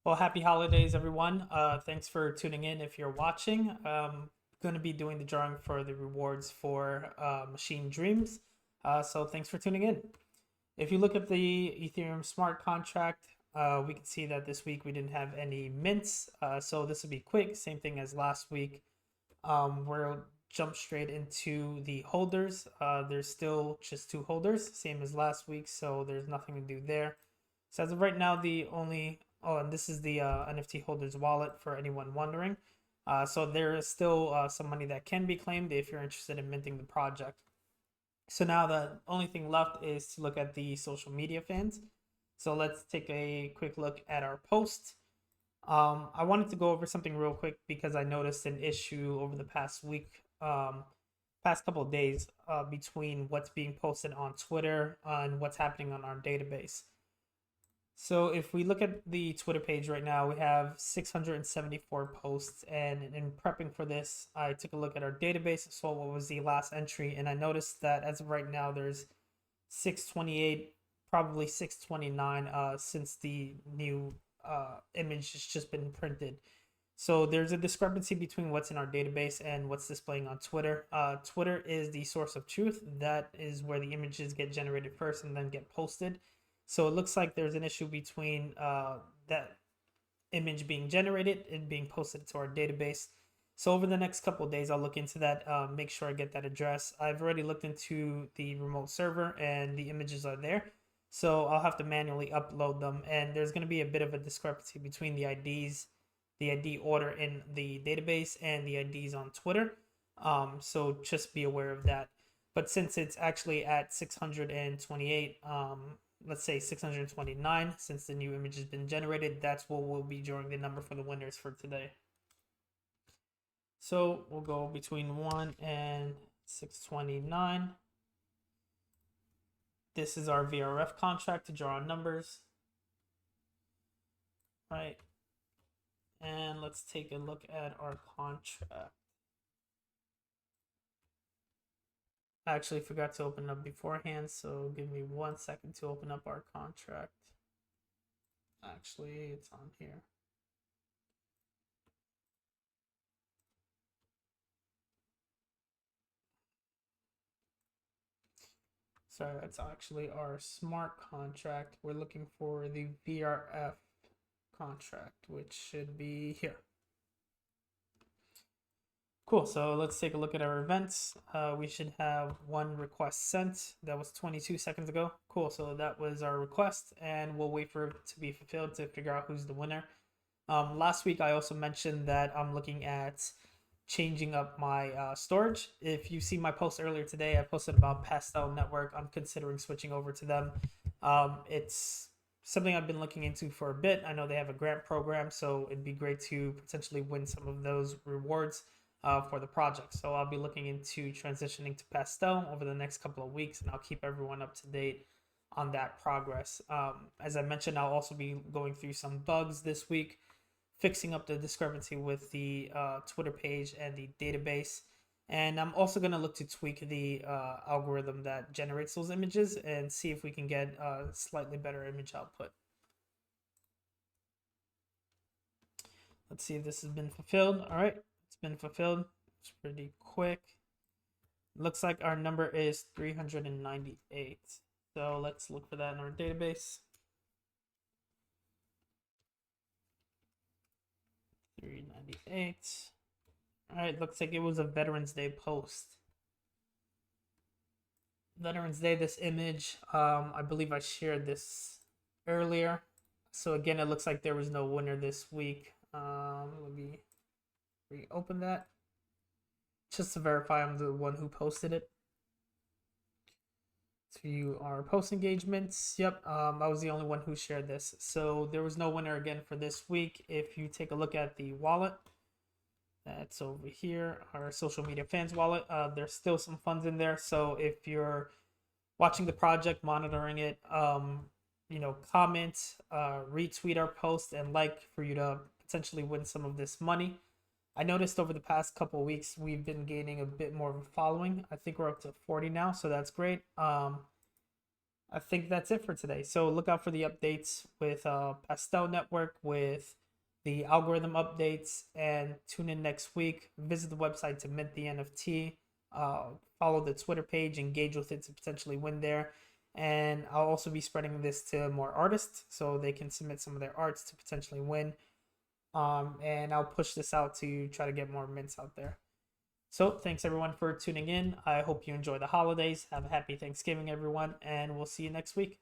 Well, happy holidays, everyone. Thanks for tuning in if you're watching. Going to be doing the drawing for the rewards for Machine Dreams. So thanks for tuning in. If you look at the Ethereum smart contract, we can see that this week we didn't have any mints. So this will be quick, same thing as last week. We'll jump straight into the holders. There's still just two holders, same as last week, so there's nothing to do there. So as of right now, the only and this is the NFT holders wallet for anyone wondering. So there is still some money that can be claimed if you're interested in minting the project. So now the only thing left is to look at the social media fans. So let's take a quick look at our post. I wanted to go over something real quick because I noticed an issue over the past week, past couple of days, between what's being posted on Twitter and what's happening on our database. So if we look at the Twitter page right now, we have 674 posts. And in prepping for this, I took a look at our database, saw what was the last entry, and I noticed that as of right now, there's 628, probably 629, since the new image has just been printed. So there's a discrepancy between what's in our database and what's displaying on Twitter. Twitter is the source of truth. That is where the images get generated first and then get posted. So it looks like there's an issue between that image being generated and being posted to our database. So over the next couple of days, I'll look into that, make sure I get that address. I've already looked into the remote server and the images are there. So I'll have to manually upload them. And there's going to be a bit of a discrepancy between the IDs, the ID order in the database and the IDs on Twitter. So just be aware of that. But since it's actually at 628, let's say 629, since the new image has been generated, that's what will be drawing the number for the winners for today. So we'll go between 1 and 629. This is our VRF contract to draw numbers. Right. And let's take a look at our contract. I actually forgot to open up beforehand, so give me 1 second to open up our contract. Actually, it's on here. Sorry, that's actually our smart contract. We're looking for the VRF contract, which should be here. Cool, so let's take a look at our events. We should have one request sent. That was 22 seconds ago. Cool, so that was our request, and we'll wait for it to be fulfilled to figure out who's the winner. Last week, I also mentioned that I'm looking at changing up my storage. If you see my post earlier today, I posted about Pastel Network. I'm considering switching over to them. It's something I've been looking into for a bit. I know they have a grant program, so it'd be great to potentially win some of those rewards for the project. So I'll be looking into transitioning to Pastel over the next couple of weeks, and I'll keep everyone up to date on that progress. As I mentioned, I'll also be going through some bugs this week, fixing up the discrepancy with the Twitter page and the database. And I'm also going to look to tweak the algorithm that generates those images and see if we can get a slightly better image output. Let's see if this has been fulfilled. All right, it's been fulfilled. It's pretty quick. Looks like our number is 398. So let's look for that in our database. 398. All right, looks like it was a Veterans Day post. Veterans Day, this image, I believe I shared this earlier. So again, it looks like there was no winner this week. Let me reopen that just to verify I'm the one who posted it. To view our post engagements, yep, I was the only one who shared this. So there was no winner again for this week. If you take a look at the wallet, that's over here, our social media fans wallet. There's still some funds in there. So if you're watching the project, monitoring it, comment, retweet our post, and like for you to potentially win some of this money. I noticed over the past couple of weeks we've been gaining a bit more of a following. I think we're up to 40 now, so that's great. I I think that's it for today. So look out for the updates with Pastel Network, with the algorithm updates, and tune in next week. Visit the website to mint the NFT. Follow the Twitter page, engage with it to potentially win there. And I'll also be spreading this to more artists so they can submit some of their arts to potentially win. And I'll push this out to try to get more mints out there. So thanks everyone for tuning in. I hope you enjoy the holidays. Have a happy Thanksgiving, everyone, and we'll see you next week.